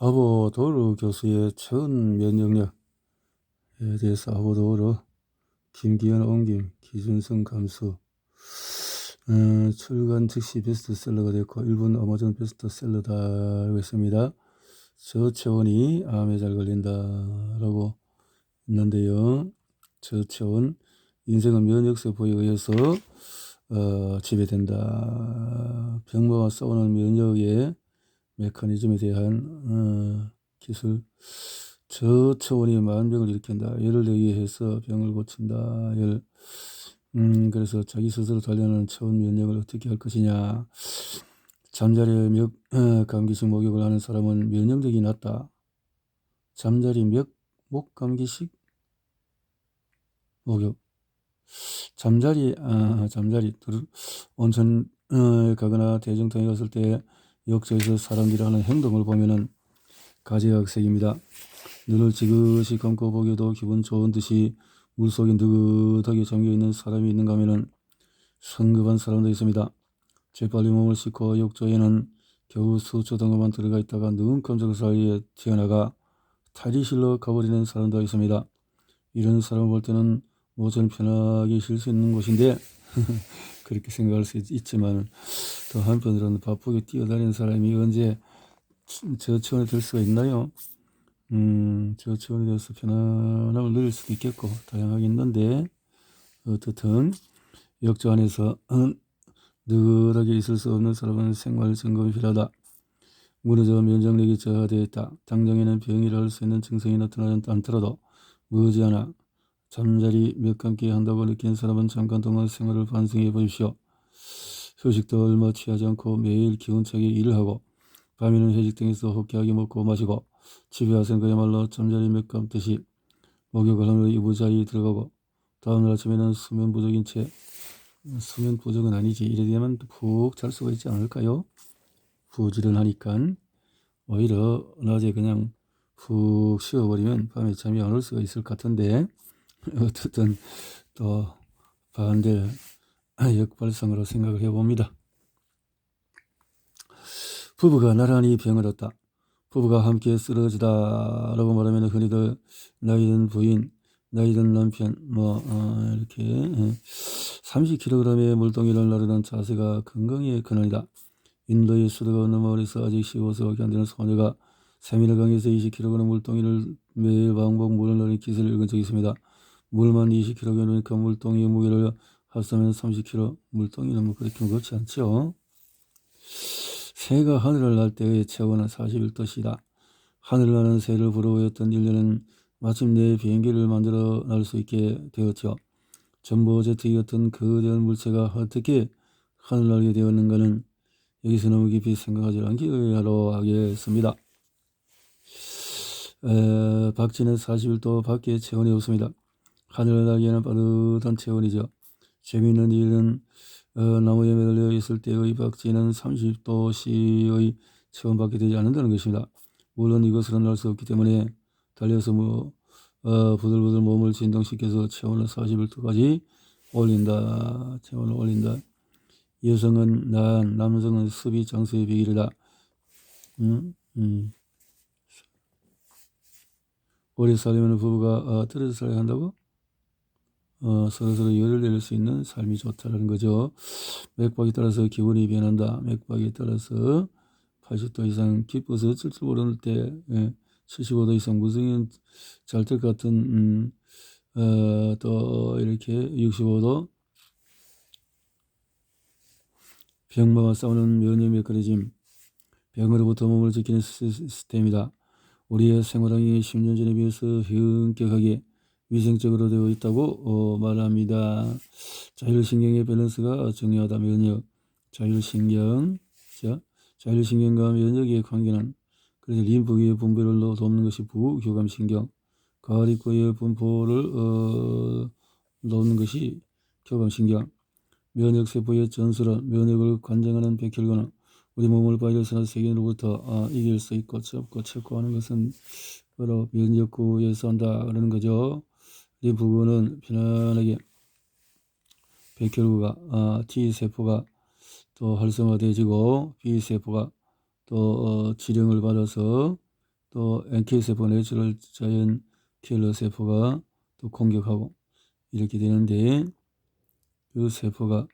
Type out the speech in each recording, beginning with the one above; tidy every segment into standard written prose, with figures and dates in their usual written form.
아보도르 교수의 처음 면역력에 대해서 아보도르, 김기현 옮김, 기준성 감수, 출간 즉시 베스트셀러가 됐고 일본 아마존 베스트셀러다라고 했습니다. 저체온이 암에 잘 걸린다라고 했는데요. 저체온, 인생은 면역세포에 의해서 지배된다. 병마와 싸우는 면역의 메커니즘에 대한 기술. 저체온이 만병을 일으킨다. 열을 의해서 병을 고친다. 그래서 자기 스스로 단련하는 체온 면역을 어떻게 할 것이냐. 잠자리에 감기식 목욕을 하는 사람은 면역력이 낮다. 잠자리 목감기식 목욕. 잠자리 온천 가거나 대중통에 갔을 때 역도에서 사람들이 하는 행동을 보면은 가지각색입니다. 눈을 지그시 감고 보기에도 기분 좋은 듯이 물속에 느긋하게 잠겨있는 사람이 있는가 하면은 성급한 사람도 있습니다. 재빨리 몸을 씻고 욕조에는 겨우 수초 정도만 들어가 있다가 눈 깜짝 사이에 튀어나가 탈의실로 가버리는 사람도 있습니다. 이런 사람을 볼 때는 모처럼 편하게 쉴 수 있는 곳인데 그렇게 생각할 수 있지만 또 한편으로는 바쁘게 뛰어다니는 사람이 언제 저체온에 들 수가 있나요? 저체온에 대해서 편안함을 누릴 수도 있겠고 다양하게 있는데 어떻든 역조 안에서 느긋하게 있을 수 없는 사람은 생활 점검이 필요하다. 무너져 면역력이 저하되어 있다. 당장에는 병이라 할 수 있는 증상이 나타나지 않더라도 머지않아 잠자리 몇 감기 한다고 느낀 사람은 잠깐 동안 생활을 반성해 보십시오. 휴식도 얼마 취하지 않고 매일 기운차게 일을 하고 밤에는 회식 등에서 호쾌하게 먹고 마시고 집에 와서는 그야말로 잠자리 몇 감듯이 목욕을 하며 이부자리에 들어가고 다음날 아침에는 수면 부족은 아니지 이래 되면 푹 잘 수가 있지 않을까요? 부지런하니까 오히려 낮에 그냥 푹 쉬어버리면 밤에 잠이 안 올 수가 있을 것 같은데 어쨌든 또 반대 역발상으로 생각을 해봅니다. 부부가 나란히 병을 얻다. 부부가 함께 쓰러지다 라고 말하면 흔히들 나이든 부인, 나이든 남편 이렇게 30kg의 물동이를 나르는 자세가 건강의 근원이다. 인도의 수도가 어느 마을에서 아직 15세밖에 안 되는 소녀가 세미를 강에서 20kg 물동이를 매일 반복 물을 넣는 기술을 읽은 적이 있습니다. 물만 20kg이니까 물동이의 무게를 합하면 30kg. 물동이는 뭐 그렇게 무겁지 않죠. 새가 하늘을 날 때의 체온은 41도씨다. 하늘을 나는 새를 부러워했던 인류는 마침내 비행기를 만들어 날 수 있게 되었죠. 전보 제트기 같은 거대한 물체가 어떻게 하늘 날게 되었는가는 여기서 너무 깊이 생각하지 않기로 하겠습니다. 박쥐는 41도 밖에 체온이 없습니다. 하늘을 날기에는 빠듯한 체온이죠. 재미있는 일은 나무에 매달려 있을 때의 박쥐는 30도씨의 체온밖에 되지 않는다는 것입니다. 물론 이것으로 날 수 없기 때문에 달려서 부들부들 몸을 진동시켜서 체온을 41도까지 올린다. 체온을 올린다. 여성은 난, 남성은 습이 장수의 비결이다. 오래 살려면 부부가 떨어져 살아야 한다고? 서로서로 열을 내릴 수 있는 삶이 좋다는 거죠. 맥박에 따라서 기분이 변한다. 맥박에 따라서 80도 이상 기뻐서 어쩔 줄 모를 때 75도 이상 무성인 잘 될 것 같은 또 이렇게 65도 병마와 싸우는 면역 메커니즘, 병으로부터 몸을 지키는 시스템이다. 우리의 생활환경이 10년 전에 비해서 현격하게 위생적으로 되어 있다고 말합니다. 자율신경의 밸런스가 중요하다. 면역, 자율신경과 면역의 관계는 그래서 림프계의 분배를 돕는 것이 부교감신경, 가리코의 분포를 돕는 것이 교감신경, 면역세포의 전술은 면역을 관장하는 백혈구는 우리 몸을 바이러스나 세균으로부터 이길 수 있고 접고 체포하는 것은 바로 면역구에서 한다 그러는 거죠. 림프구는 편안하게 백혈구가 T세포가 또 활성화되어지고 B세포가 또 지령을 받아서 또 NK세포 내추럴 자연 킬러 세포가 또 공격하고 이렇게 되는데, 그 세포가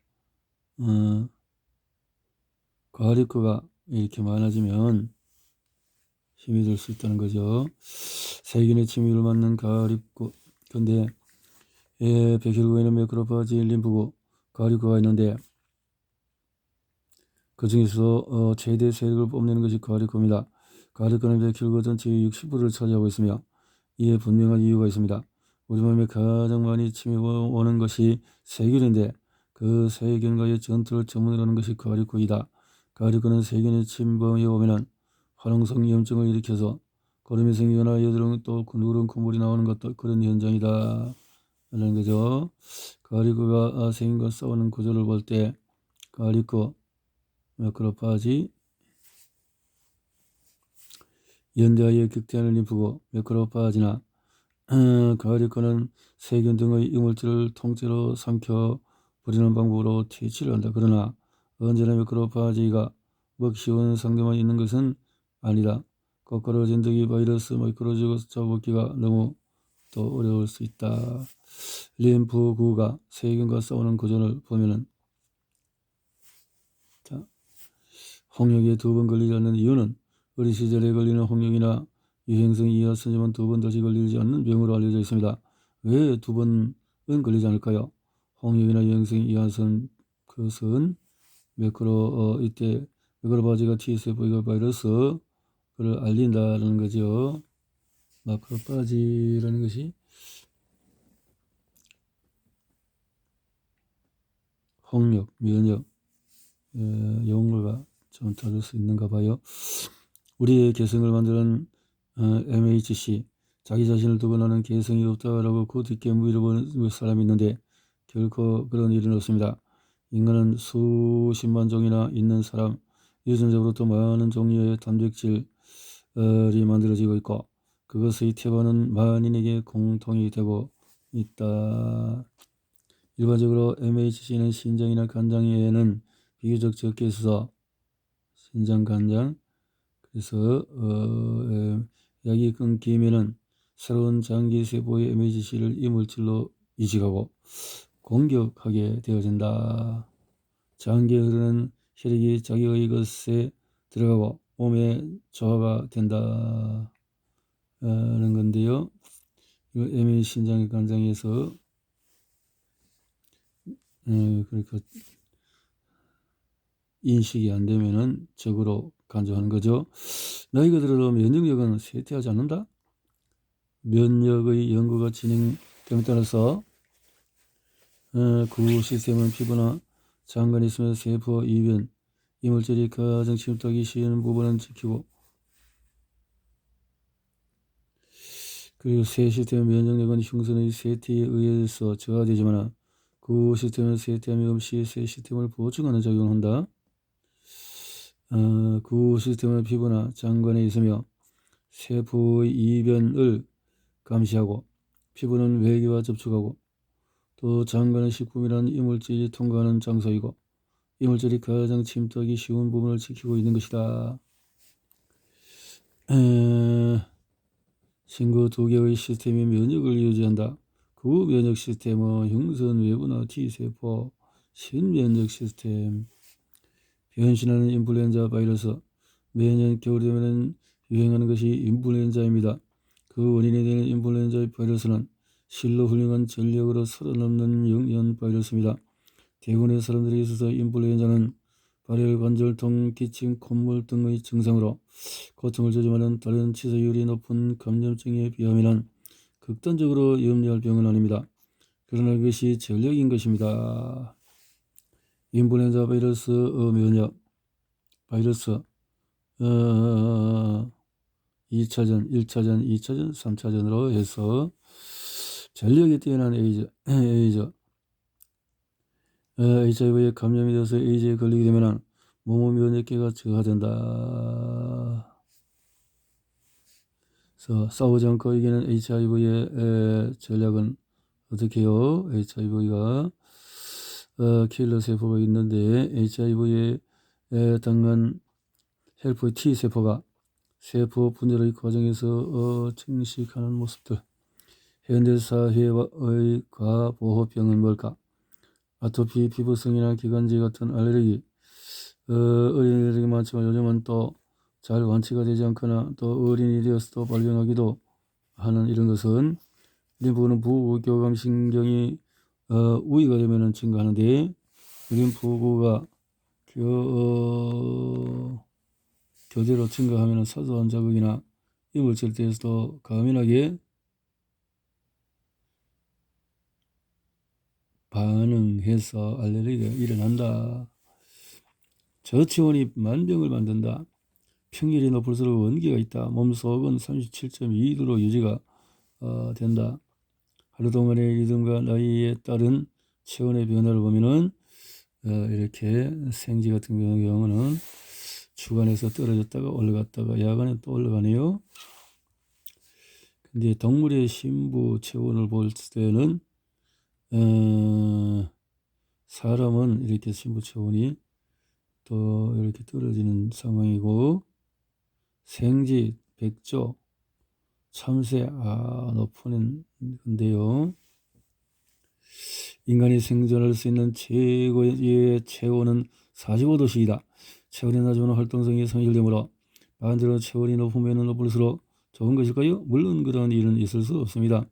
과립구가 이렇게 많아지면 힘이 들 수 있다는 거죠. 세균의 침입을 막는 과립구. 근데 백혈구에는 매크로파지, 림프구, 과립구가 있는데 그 중에서 최대 세력을 뽐내는 것이 과립구입니다. 과립구는 백혈구 전체의 60%를 차지하고 있으며 이에 분명한 이유가 있습니다. 우리 몸에 가장 많이 침입 오는 것이 세균인데 그 세균과의 전투를 전문으로 하는 것이 과립구이다. 과립구는 세균의 침범에 오면은 화농성 염증을 일으켜서 고름이 생기거나 여드름 또 누런 콧물이 나오는 것도 그런 현상이다 라는 거죠. 과립구가 세균과 싸우는 구조를 볼 때 과립구, 매크로파지, 연대하여 극대하는 림프구, 매크로파지나 과립구는 세균 등의 이물질을 통째로 삼켜 버리는 방법으로 퇴치를 한다. 그러나 언제나 매크로파지가 먹기 쉬운 상대만 있는 것은 아니다. 거꾸로 진드기, 바이러스, 마이크로즈가 잡아먹기가 너무 또 어려울 수 있다. 림프구가 세균과 싸우는 구조를 보면은, 자, 홍역에 2번 걸리지 않는 이유는 어린 시절에 걸리는 홍역이나 유행성 이하선염은 2번 다시 걸리지 않는 병으로 알려져 있습니다. 왜 2번은 걸리지 않을까요? 홍역이나 유행성 이하선 그것은 이때 매크로파지가 T세포가 바이러스를 알린다는 거죠. 매크로파지라는 것이 홍역, 면역, 용어가 좀 다를 수 있는가 봐요. 우리의 개성을 만드는 MHC, 자기 자신을 두고 나는 개성이 없다라고 그 뒷게 물어보는 사람이 있는데 결코 그런 일은 없습니다. 인간은 수십만 종이나 있는 사람, 유전적으로 또 많은 종류의 단백질이 만들어지고 있고 그것의 태반은 만인에게 공통이 되고 있다. 일반적으로 MHC는 신장이나 간장에는 비교적 적게 있어서 신장, 간장, 그래서 약이 끊기면은 새로운 장기세포의 MHC를 이물질로 이식하고 공격하게 되어진다. 장기에 흐르는 혈액이 자기의 것에 들어가고 몸에 저하가 된다 는 건데요. MHC 신장, 간장에서 그러니까 인식이 안 되면은 적으로 간주하는 거죠. 나이가 들어도 면역력은 쇠퇴하지 않는다. 면역의 연구가 진행됨에 따라서 구 시스템은 피부나 장관이 있으면 세포 이변, 이물질이 가장 침입하기 쉬운 부분은 지키고 그리고 새 시스템의 면역력은 흉선의 쇠퇴에 의해서 저하되지만 구 시스템은 쇠퇴함이 없이 새 시스템을 보충하는 작용을 한다. 구 시스템은 피부나 장관에 있으며 세포의 이변을 감시하고 피부는 외기와 접촉하고 또 장관은 식품이라는 이물질이 통과하는 장소이고 이물질이 가장 침투하기 쉬운 부분을 지키고 있는 것이다. 신구 2개의 시스템이 면역을 유지한다. 구 면역 시스템은 흉선 외부나 T세포, 신면역 시스템, 변신하는 인플루엔자 바이러스, 매년 겨울 되면 유행하는 것이 인플루엔자입니다. 그 원인이 되는 인플루엔자 바이러스는 실로 훌륭한 전력으로 살아남는 영양 바이러스입니다. 대부분의 사람들에게 있어서 인플루엔자는 발열, 관절통, 기침, 콧물 등의 증상으로 고통을 주지만 다른 치사율이 높은 감염증에 비하면 극단적으로 염려할 병은 아닙니다. 그러나 그것이 전력인 것입니다. 인플루엔자 바이러스 면역 바이러스 2차전, 1차전, 2차전, 3차전으로 해서 전력이 뛰어난 에이즈, HIV에 감염이 되어서 에이즈에 걸리게 되면 몸의 면역계가 저하된다. 그래서 싸우지 않고 이기는 HIV의 전략은 어떻게 해요? HIV가 킬러 세포가 있는데 HIV에 당한 헬퍼 T세포가 세포 분열의 과정에서 증식하는 모습들. 현대사회의 과보호병은 뭘까? 아토피, 피부성이나 기관지 같은 알레르기. 어린이들에게 많지만 요즘은 또 잘 완치가 되지 않거나 또 어린이 되어서도 발병하기도 하는 이런 것은 림프는 부교감신경이 우위가 되면 증가하는데 림프구가 교대로 증가하면 사소한 자극이나 이물질 때에서도 과민하게 반응해서 알레르기가 일어난다. 저체온이 만병을 만든다. 평일이 높을수록 원기가 있다. 몸속은 37.2도로 유지가 된다. 하루 동안의 리듬과 나이에 따른 체온의 변화를 보면은 이렇게 생쥐 같은 경우는 주간에서 떨어졌다가 올라갔다가 야간에 또 올라가네요. 근데 동물의 심부 체온을 볼 때는 사람은 이렇게 심부 체온이 또 이렇게 떨어지는 상황이고 생쥐, 백조, 참새 높은 건데요. 인간이 생존할 수 있는 최고의 체온은 45도씨이다. 체온이 낮으면 활동성이 상실되므로 반대로 체온이 높으면 높을수록 좋은 것일까요? 물론 그런 일은 있을 수 없습니다.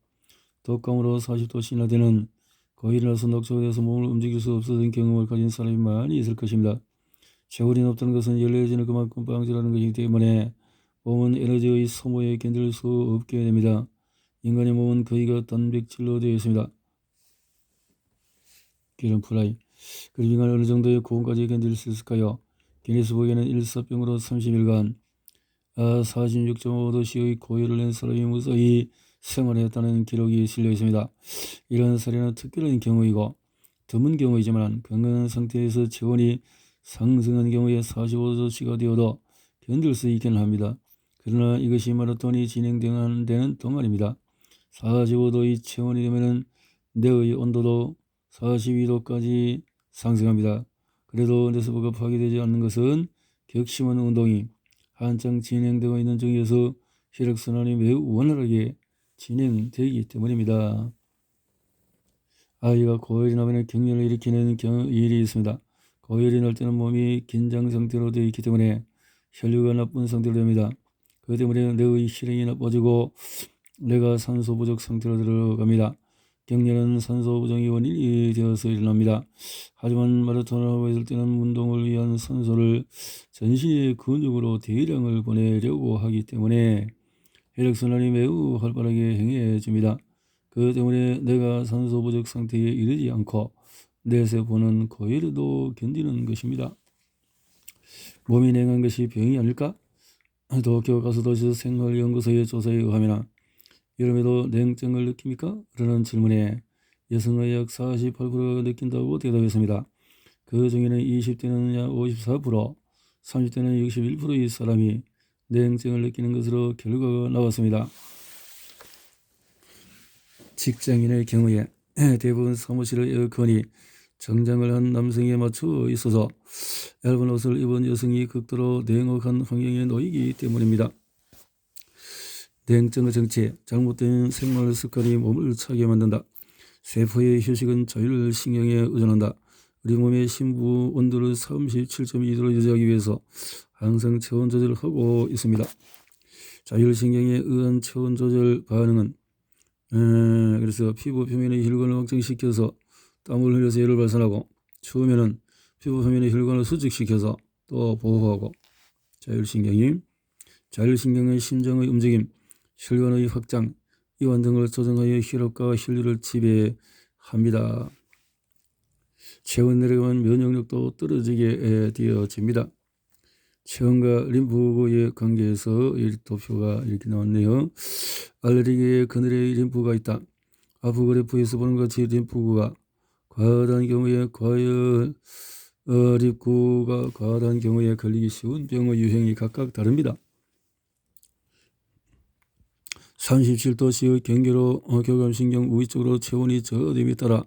독감으로 40도씨나 되는 고열이라서 녹초돼서 몸을 움직일 수 없었던 경험을 가진 사람이 많이 있을 것입니다. 체온이 높다는 것은 열려지는 그만큼 방지라는 것이기 때문에 몸은 에너지의 소모에 견딜 수 없게 됩니다. 인간의 몸은 거의가 단백질로 되어 있습니다. 기름 프라이. 그리고 인간은 어느 정도의 고온까지 견딜 수 있을까요? 기네스북에는 일사병으로 30일간 46.5도씨의 고열을 낸 사람이 무사히 생활했다는 기록이 실려 있습니다. 이런 사례는 특별한 경우이고 드문 경우이지만 건강한 상태에서 체온이 상승한 경우에 45도씨가 되어도 견딜 수 있기는 합니다. 그러나 이것이 마라톤이 진행되는 동안입니다. 45도의 체온이 되면 뇌의 온도도 42도까지 상승합니다. 그래도 뇌세포가 파괴되지 않는 것은 격심한 운동이 한창 진행되고 있는 중에서 혈액순환이 매우 원활하게 진행되기 때문입니다. 아이가 고열이 나면 격렬을 일으키는 일이 있습니다. 고열이 날 때는 몸이 긴장 상태로 되어 있기 때문에 혈류가 나쁜 상태로 됩니다. 그 때문에 뇌의 실행이 나빠지고 뇌가 산소 부족 상태로 들어갑니다. 격렬은 산소 부족이 원인이 되어서 일어납니다. 하지만 마라톤을 하고 있을 때는 운동을 위한 산소를 전신의 근육으로 대량을 보내려고 하기 때문에 혈액순환이 매우 활발하게 행해집니다. 그 때문에 뇌가 산소 부족 상태에 이르지 않고 뇌세포는 고열에도 견디는 것입니다. 몸이 냉한 것이 병이 아닐까? 도쿄 가스도시 생활연구소의 조사에 의하면 여름에도 냉증을 느낍니까? 라는 질문에 여성의 약 48%가 느낀다고 대답했습니다. 그 중에는 20대는 약 54%, 30대는 61%의 사람이 냉증을 느끼는 것으로 결과가 나왔습니다. 직장인의 경우에 대부분 사무실의 에어컨이 정장을 한 남성에 맞춰 있어서 얇은 옷을 입은 여성이 극도로 냉혹한 환경에 놓이기 때문입니다. 냉증의 정체, 잘못된 생활 습관이 몸을 차게 만든다. 세포의 휴식은 자율신경에 의존한다. 우리 몸의 심부 온도를 37.2도로 유지하기 위해서 항상 체온 조절을 하고 있습니다. 자율신경에 의한 체온 조절 반응은 그래서 피부 표면의 혈관을 확장시켜서 땀을 흘려서 열을 발산하고 추우면은 피부 표면의 혈관을 수축시켜서 또 보호하고 자율신경은 심장의 움직임, 혈관의 확장, 이완 등을 조정하여 혈압과 혈류를 지배합니다. 체온 내려가면 면역력도 떨어지게 되어집니다. 체온과 림프구의 관계에서 이 도표가 이렇게 나왔네요. 알레르기에 그늘에 림프가 있다. 아프 그래프에서 보는 것 같이 림프구가 과다한 경우에 림프구가 과다한 경우에 걸리기 쉬운 병의 유형이 각각 다릅니다. 37도씨의 경계로 교감신경 우위 쪽으로 체온이 저됨에 따라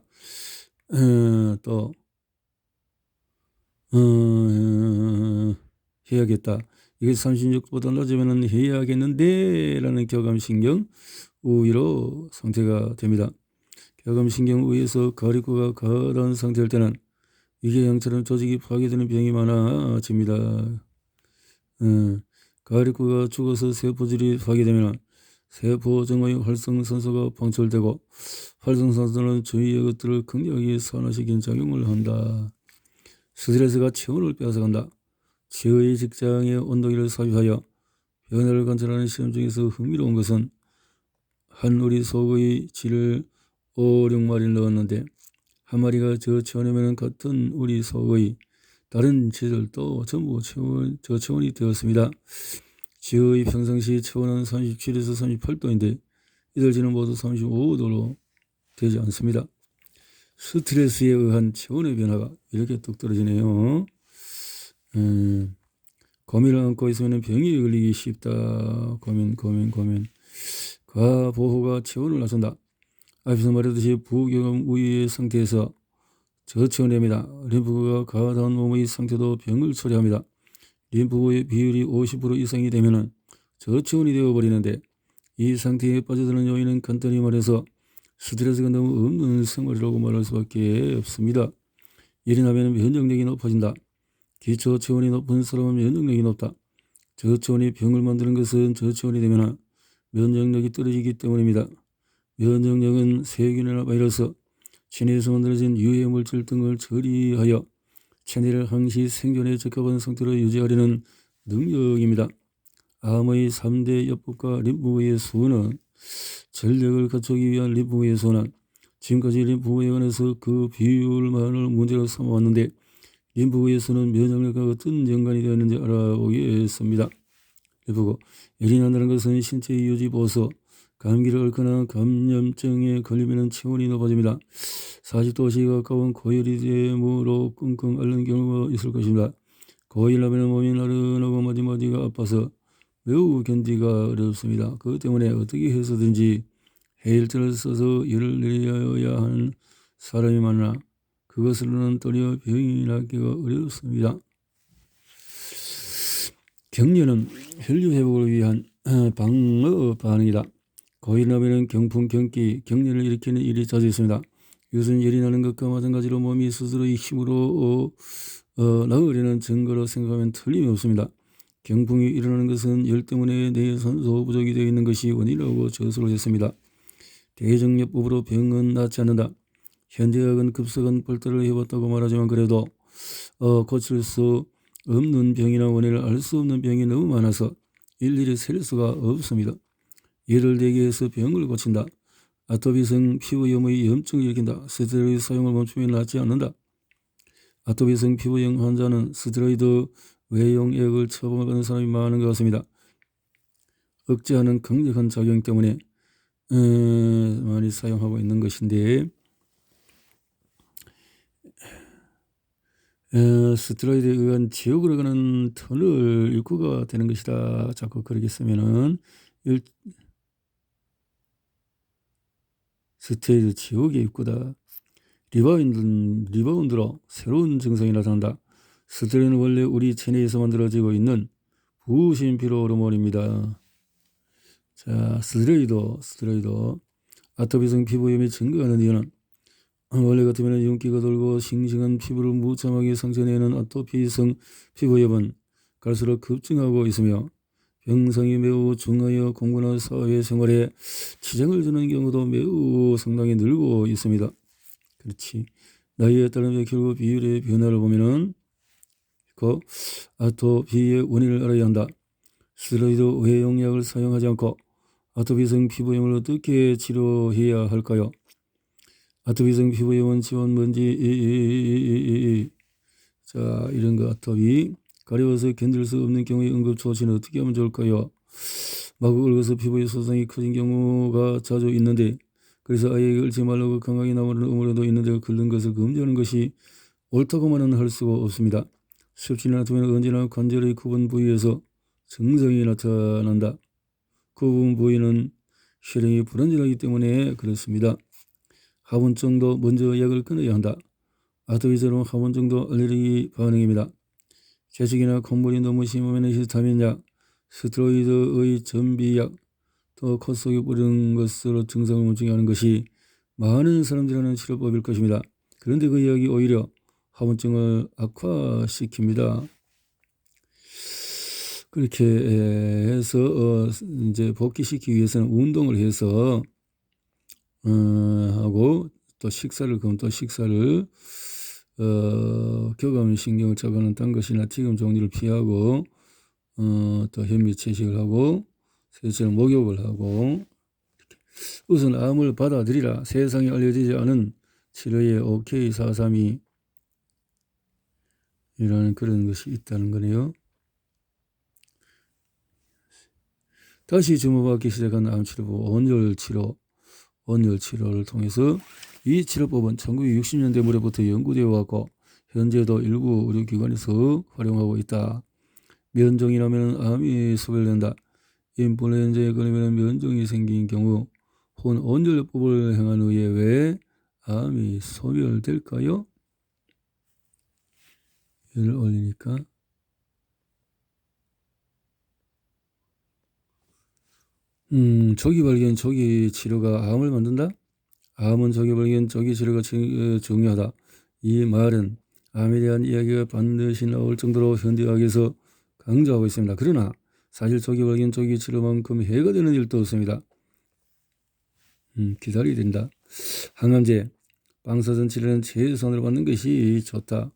또 해야겠다. 이게 36보다 낮으면 해야겠는데 라는 교감신경 우위로 상태가 됩니다. 교감신경 우위에서 가리구가 가라앉은 상태일 때는 위궤양처럼 조직이 파괴되는 병이 많아집니다. 가리구가 죽어서 세포질이 파괴되면 세포정의 활성산소가 방출되고 활성산소는 주위의 것들을 강력하게 산화시키는 작용을 한다. 스트레스가 체온을 빼앗아간다. 지의 직장의 온도계를 삽입하여 변화를 관찰하는 시험 중에서 흥미로운 것은 한 우리 소의 쥐를 5, 6마리를 넣었는데 한 마리가 저체온이면 같은 우리 소의 다른 쥐들도 전부 저체온이 되었습니다. 쥐의 평상시 체온은 37에서 38도인데 이들 쥐는 모두 35도로 되지 않습니다. 스트레스에 의한 체온의 변화가 이렇게 뚝 떨어지네요. 고민을 안고 있으면 병이 걸리기 쉽다. 고민. 과보호가 체온을 낮춘다. 앞에서 말했듯이 부교감 우위의 상태에서 저체온입니다. 림프구가 가다운 몸의 상태도 병을 초래합니다. 림프구의 비율이 50% 이상이 되면 저체온이 되어버리는데 이 상태에 빠져드는 요인은 간단히 말해서 스트레스가 너무 없는 생활이라고 말할 수밖에 없습니다. 일어나면 면역력이 높아진다. 기초 체온이 높은 사람은 면역력이 높다. 저체온이 병을 만드는 것은 저체온이 되면 면역력이 떨어지기 때문입니다. 면역력은 세균이나 바이러스, 체내에서 만들어진 유해 물질 등을 처리하여 체내를 항시 생존에 적합한 상태로 유지하려는 능력입니다. 암의 3대 요법과 림프구의 수는 전력을 갖추기 위한 림프구의 수는 지금까지 림프구에 관해서 그 비율만을 문제로 삼아왔는데 림프구의 수는 면역력과 어떤 연관이 되었는지 알아보겠습니다. 림프구, 열이 난다는 것은 신체의 유지 보수, 감기를 앓거나 감염증에 걸리면 체온이 높아집니다. 40도씨에 가까운 고열이 되므로 끙끙 앓는 경우가 있을 것입니다. 고열하면 몸이 나른하고 마디마디가 아파서 매우 견디기가 어렵습니다. 그것 때문에 어떻게 해서든지 해열제를 써서 열을 내려야 하는 사람이 많으나 그것으로는 도리어 병이 낫기가 어렵습니다. 격려는 혈류 회복을 위한 방어 반응이다. 고열하면 경풍, 경기, 격려를 일으키는 일이 자주 있습니다. 이것은 열이 나는 것과 마찬가지로 몸이 스스로의 힘으로 나으려는 증거로 생각하면 틀림이 없습니다. 경풍이 일어나는 것은 열 때문에 뇌에 산소 부족이 되어 있는 것이 원인이라고 저술을 했습니다. 대정요법으로 병은 낫지 않는다. 현대의학은 급속한 발달을 해왔다고 말하지만 그래도 고칠 수 없는 병이나 원인을 알 수 없는 병이 너무 많아서 일일이 셀 수가 없습니다. 열을 내게 해서 병을 고친다. 아토피성 피부염의 염증을 일으킨다. 스테로이드 사용을 멈추면 낫지 않는다. 아토피성 피부염 환자는 스테로이드 외용약을 처방받는 사람이 많은 것 같습니다. 억제하는 강력한 작용 때문에 많이 사용하고 있는 것인데 스테로이드에 의한 지옥으로 가는 터널 입구가 되는 것이다. 자꾸 그렇게 쓰면은 스테로이드 지옥의 입구다. 리바운드로 새로운 증상이 나타난다. 스테로이드는 원래 우리 체내에서 만들어지고 있는 부신피로 호르몬입니다. 자, 스테로이드 아토피성 피부염이 증가하는 이유는 원래 같으면 윤기가 돌고 싱싱한 피부를 무참하게 상처내는 아토피성 피부염은 갈수록 급증하고 있으며 병상이 매우 중하여 공부나 사회생활에 지장을 주는 경우도 매우 상당히 늘고 있습니다. 그렇지. 나이에 따르면 결국 비율의 변화를 보면은 그 아토피의 원인을 알아야 한다. 스테로이드 외용약을 사용하지 않고 아토피성 피부염을 어떻게 치료해야 할까요? 아토피성 피부염은 지원 먼지 자 이런 거 아토피 가려워서 견딜 수 없는 경우에 응급조치는 어떻게 하면 좋을까요? 마구 긁어서 피부에 손상이 커진 경우가 자주 있는데 그래서 아이에게 긁지 말라고 강하게 나오는 어머니도 있는데 긁는 것을 금지하는 것이 옳다고만은 할 수가 없습니다. 습진이 나타나면 언제나 관절의 구분 부위에서 증상이 나타난다. 구분 부위는 혈행이 불안정하기 때문에 그렇습니다. 하분 정도 먼저 약을 끊어야 한다. 아토피처럼 하분 정도 알레르기 반응입니다. 채식이나 콧물이 너무 심하면 히스타민 약, 스테로이드의 전비약, 또 코 속에 뿌리는 것으로 증상을 멈추게 하는 것이 많은 사람들이 하는 치료법일 것입니다. 그런데 그 약이 오히려 하원증을 악화시킵니다. 그렇게 해서 이제 복귀시키기 위해서는 운동을 해서 하고 또 식사를 교감신경을 잡아는 딴 것이나 튀김 종류를 피하고 또 현미 채식을 하고 셋째는 목욕을 하고 우선 암을 받아들이라. 세상에 알려지지 않은 치료의 OK432 이라는 그런 것이 있다는 거네요. 다시 주목받기 시작한 암치료법 온열치료를 통해서 이 치료법은 1960년대 무렵부터 연구되어 왔고 현재도 일부 의료기관에서 활용하고 있다. 면종이 나면 암이 소멸된다. 인플루엔자에 걸리면 면종이 생긴 경우 혹은 온열요법을 행한 후에 왜 암이 소멸될까요? 열을 올리니까 조기 발견, 조기 치료가 암을 만든다? 암은 조기 발견, 조기 치료가 중요하다. 이 말은 암에 대한 이야기가 반드시 나올 정도로 현대의학에서 강조하고 있습니다. 그러나 사실 조기 발견, 조기 치료만큼 해가 되는 일도 없습니다. 기다려야 된다. 항암제, 방사선 치료는 최선을 받는 것이 좋다.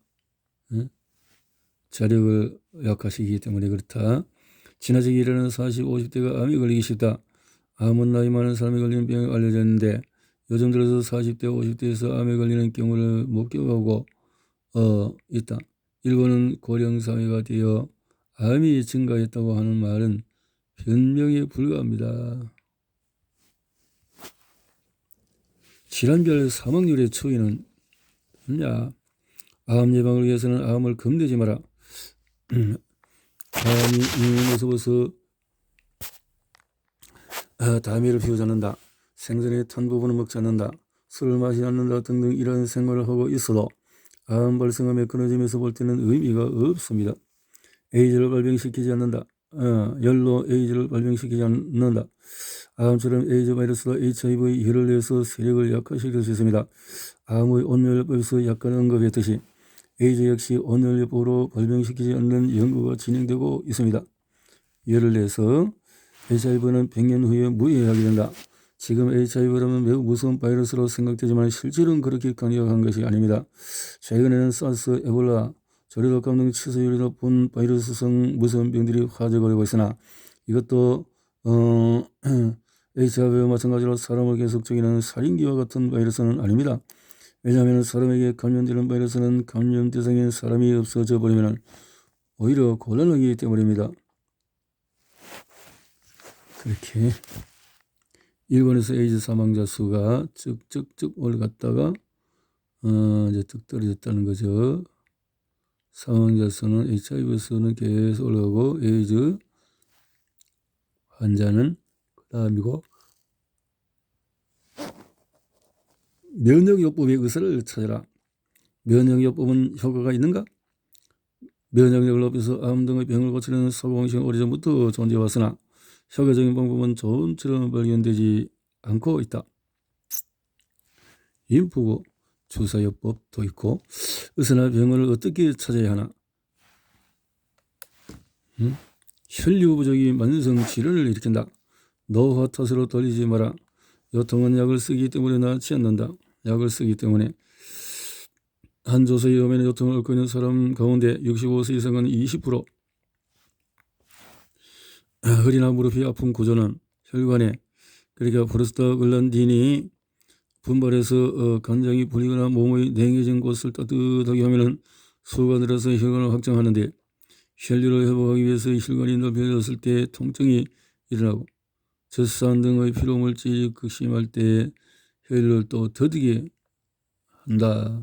자력을 약화시키기 때문에 그렇다. 지나치게 일하는 40, 50대가 암에 걸리기 쉽다. 암은 나이 많은 사람이 걸리는 병이 알려졌는데 요즘 들어서 40대, 50대에서 암에 걸리는 경우를 목격하고 있다. 일본은 고령사회가 되어 암이 증가했다고 하는 말은 변명에 불과합니다. 질환별 사망률의 추이는 뭐냐? 암 예방을 위해서는 암을 겁내지 마라. 암이 있는 모습에서 담배를 피우지 않는다. 생전에 탄 부분을 먹지 않는다. 술을 마시지 않는다 등등 이런 생활을 하고 있어도 암 발생과 메커니즘에서 볼 때는 의미가 없습니다. 에이즈를 발병시키지 않는다. 열로 에이즈를 발병시키지 않는다. 암처럼 에이즈 바이러스도 HIV 혈을 내서 세력을 약화시킬 수 있습니다. 암의 온열요법에서 약간 언급했듯이 에이즈 역시 온열요법으로 발병시키지 않는 연구가 진행되고 있습니다. 혈을 내서 HIV는 100년 후에 무해하게 된다. 지금 HIV라면 매우 무서운 바이러스로 생각되지만 실제로는 그렇게 강력한 것이 아닙니다. 최근에는 사스, 에볼라, 조류독감 등 치수율이 높은 바이러스성 무서운 병들이 화제가 되고 있으나 이것도 HIV와 마찬가지로 사람을 계속 죽이는 살인기와 같은 바이러스는 아닙니다. 왜냐하면 사람에게 감염되는 바이러스는 감염 대상인 사람이 없어져 버리면 오히려 곤란하기 때문입니다. 그렇게 일본에서 에이즈 사망자 수가 쭉쭉쭉 올라갔다가 이제 뚝 떨어졌다는 거죠. 사망자 수는 HIV 수는 계속 올라가고 에이즈 환자는 그 다음이고 면역요법의 의사를 찾아라. 면역요법은 효과가 있는가? 면역력을 높여서 암 등의 병을 고치는 소방식은 오래전부터 존재해왔으나 효과적인 방법은 좀처럼 발견되지 않고 있다. 인프고 주사요법도 있고 의사나 병원을 어떻게 찾아야 하나? 혈류 부족이 만성 질환을 일으킨다. 노화 탓으로 돌리지 마라. 요통은 약을 쓰기 때문에 낫지 않는다. 약을 쓰기 때문에 한 조사에 의하면 요통을 앓고 있는 사람 가운데 65세 이상은 20%, 허리나 무릎이 아픈 구조는 혈관에 그러니까 프로스타글란딘이 분발해서 간장이 불리거나 몸의 냉해진 곳을 따뜻하게 하면은 수가 늘어서 혈관을 확장하는데 혈류를 회복하기 위해서 혈관이 넓혀졌을 때 통증이 일어나고 젖산 등의 피로물질이 극심할 때 혈류를 또 더디게 한다.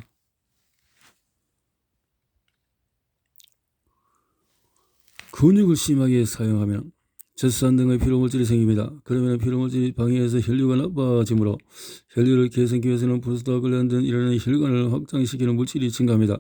근육을 심하게 사용하면 젖산 등의 피로물질이 생깁니다. 그러면 피로물질이 방해해서 혈류가 나빠지므로 혈류를 개선하기 위해서는 프로스타글란딘이라는 혈관을 확장시키는 물질이 증가합니다.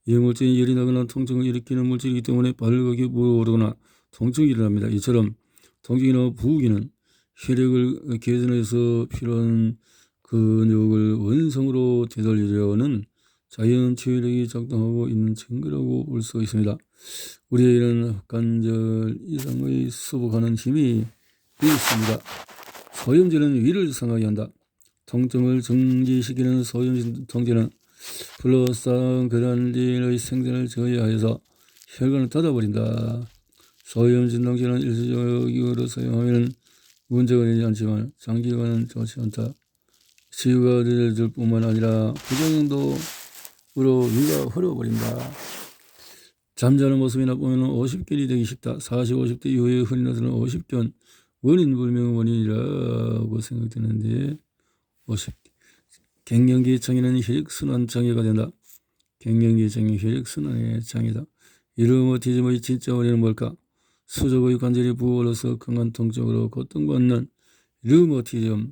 이물질이 열이 나거나 통증을 일으키는 물질이기 때문에 발각이 오르거나 통증이 일어납니다. 이처럼 통증이나 부으기는 혈액을 개선해서 필요한 근육을 원성으로 되돌리려는 자연 체력이 작동하고 있는 증거라고 볼 수가 있습니다. 우리의 이런 관절 이상의 수복하는 힘이 있습니다. 소염제는 위를 상하게 한다. 통증을 정지시키는 소염제 통제는 플로산 그란딘의 생산을 저해하여서 혈관을 닫아버린다. 소염진 통제는 일시적으로 사용하면 문제가 되지 않지만 장기간은 좋지 않다. 치유가 늦어질 뿐만 아니라 부작용도 으로 위가 흐려버린다. 잠자는 모습이나 보면 50견이 되기 쉽다. 40, 50대 이후에 흔히 나타나는 50견 원인 불명 원인이라고 생각되는데 50. 갱년기 장애는 혈액순환 장애가 된다. 갱년기 장애 혈액순환의 장애다. 이 류마티즘의 진짜 원인은 뭘까? 수족의 관절이 부어올라서 강한 통증으로 고통받는 류마티즘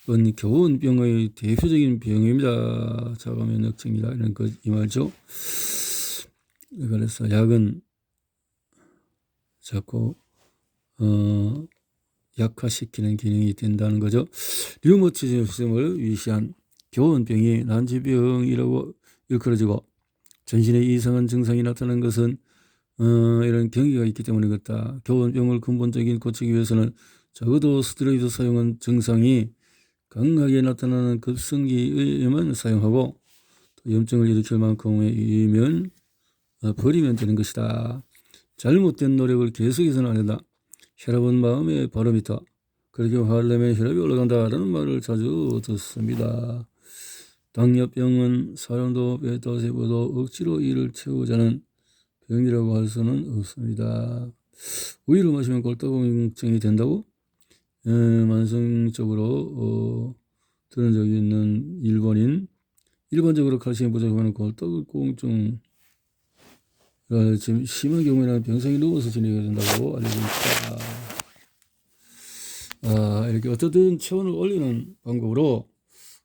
은 교원병의 대표적인 병입니다. 자가면역증이다 이런 이 말이죠. 그래서 약은 자꾸 약화시키는 기능이 된다는 거죠. 류마티즘을 위시한 교원병이 난치병이라고 일컬어지고 전신에 이상한 증상이 나타나는 것은 이런 경기가 있기 때문에 그렇다. 교원병을 근본적인 고치기 위해서는 적어도 스테로이드 사용한 증상이 강하게 나타나는 급성기에만 사용하고 또 염증을 일으킬 만큼이면 버리면 되는 것이다. 잘못된 노력을 계속해서는 안 된다. 혈압은 마음의 바로미터. 그렇게 화를 내면 혈압이 올라간다라는 말을 자주 듣습니다. 당뇨병은 사람도 베타 세포도 억지로 이를 채우자는 병이라고 할 수는 없습니다. 우유를 마시면 골다공증이 된다고? 만성적으로 들은 적이 있는 일반적으로 칼슘 부족하면 골다공증 지금 심한 경우에는 병상에 누워서 지내게 된다고 알려져 있다. 이렇게 어떻든 체온을 올리는 방법으로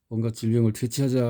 뭔가 질병을 퇴치하자.